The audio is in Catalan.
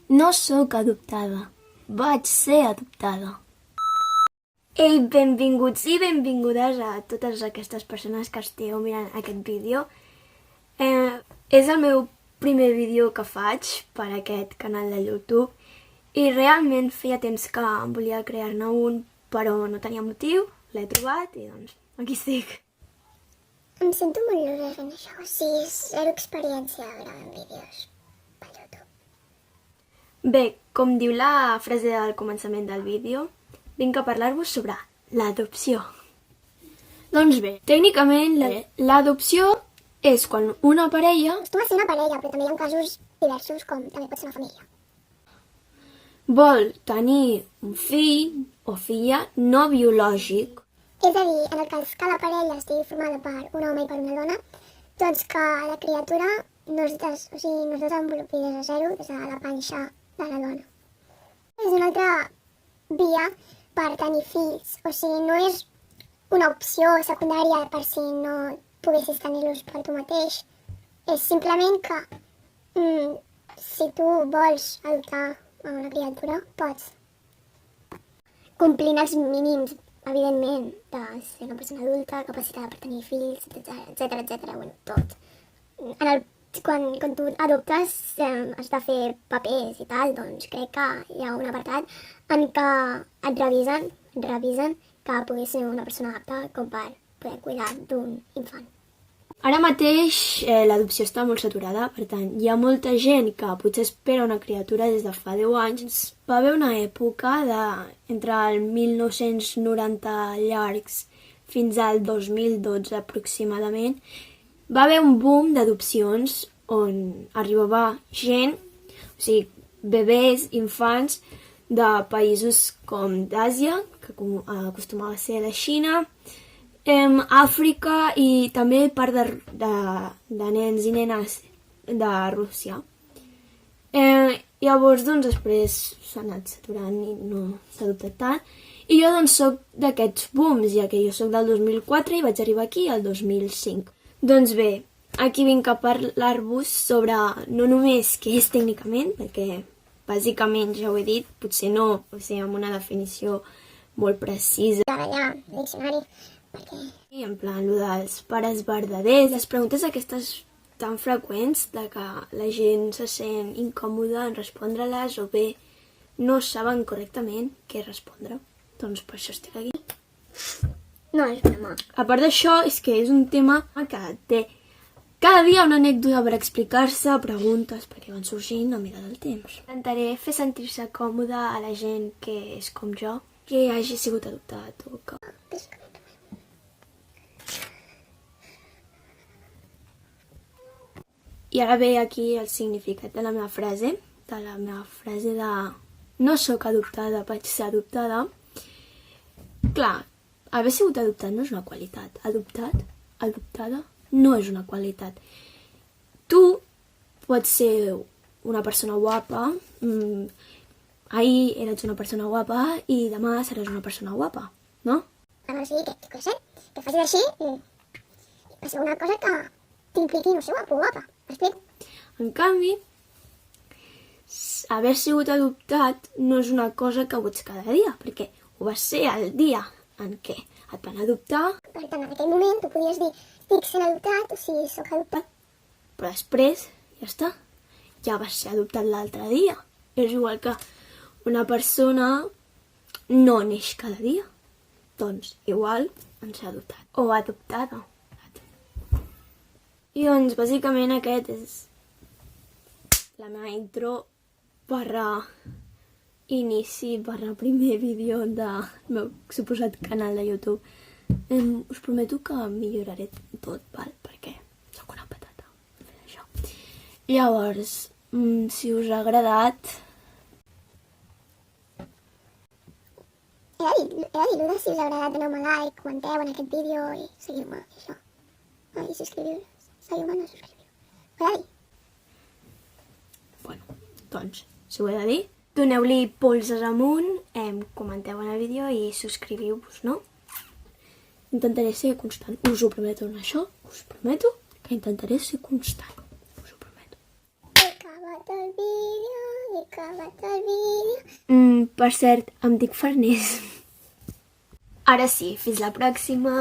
No sóc adoptada. Vaig ser adoptada. Ei, benvinguts i benvingudes a totes aquestes persones que esteu mirant aquest vídeo. És el meu primer vídeo que faig per aquest canal de YouTube i realment feia temps que volia crear-ne un, però no tenia motiu, l'he trobat i doncs aquí estic. Em sento molt losa fent això, o sigui, zero experiència gravant vídeos per YouTube. Bé, com diu la frase del començament del vídeo, vinc a parlar-vos sobre l'adopció. Doncs bé, tècnicament l'adopció és quan una parella Acostuma a ser una parella, però també hi ha casos diversos com també pot ser una família. vol tenir un fill o filla no biològic. És a dir, en el cas que la parella estigui formada per un home i per una dona, doncs que la criatura no es desenvolupi des de zero, des de la panxa de la dona. És una altra via per tenir fills, o sigui, no és una opció secundària per si no poguessis tenir-los per tu mateix. És simplement que si tu vols adoptar una criatura, pots. Complint els mínims, evidentment, de ser una persona adulta, capacitada per tenir fills, etc. Bueno, tot. Quan tu adoptes has de fer papers i tal, doncs crec que hi ha un apartat en què et revisen que puguis ser una persona apta com per poder cuidar d'un infant. Ara mateix l'adopció està molt saturada, per tant, hi ha molta gent que potser espera una criatura des de fa 10 anys. Va haver una època entre el 1990 llargs fins al 2012 aproximadament. Va haver un boom d'adopcions on arribava gent, o sigui, bebès, infants, de països com d'Àsia, que acostumava a ser la Xina, Àfrica i també part de nens i nenes de Rússia. Llavors, doncs, després s'ha anat saturant i no s'ha adoptat tant. I jo, doncs, soc d'aquests booms, ja que jo soc del 2004 i vaig arribar aquí el 2005. Doncs bé, aquí vinc a parlar-vos sobre no només què és tècnicament, perquè bàsicament ja ho he dit, potser no, o sigui, amb una definició molt precisa. Allà, el diccionari, perquè... I en plan, allò dels pares verdaders, les preguntes aquestes tan freqüents de que la gent se sent incòmoda en respondre-les o bé no saben correctament què respondre. Doncs per això estic aquí. No és broma. A part d'això, és que és un tema que té cada dia una anècdota per explicar-se, preguntes, perquè van sorgint a mesura del temps. Intentaré fer sentir-se còmoda a la gent que és com jo, que hagi sigut adoptat o que... I ara ve aquí el significat de la meva frase de no sóc adoptada, vaig ser adoptada. Clar, haver sigut adoptat no és una qualitat. Adoptada, no és una qualitat. Tu pots ser una persona guapa, ahir eres una persona guapa i demà seràs una persona guapa, no? O sigui, que facis així i va ser una cosa que t'impliqui no ser guapo o guapa. M'explico? En canvi, haver sigut adoptat no és una cosa que ho ets cada dia, perquè ho vas ser el dia en què et van adoptar. Per tant, en aquell moment tu podies dir estic sent adoptat, o sigui, soc adoptat. Però després, ja està, ja vas ser adoptat l'altre dia. És igual que una persona no neix cada dia. Doncs igual han ser adoptat o adoptada. I doncs, bàsicament aquest és la meva intro /inici /primer vídeo del meu suposat canal de YouTube. Us prometo que milloraré tot, val? Perquè sóc una patata fent això. Llavors, si us ha agradat... He de dir, si us ha agradat, doneu-me like, comenteu en aquest vídeo i seguiu-me, això. I subscriviu-vos. Seguiu-me, no subscriviu. Ho he de dir? Bueno, doncs, si ho he de dir, doneu-li polses amunt, comenteu en el vídeo i subscriviu-vos, no? Intentaré ser constant, us ho prometo en això, us prometo que intentaré ser constant, us ho prometo. He acabat el vídeo, acabat el vídeo. Per cert, em dic Farners. Ara sí, fins la pròxima!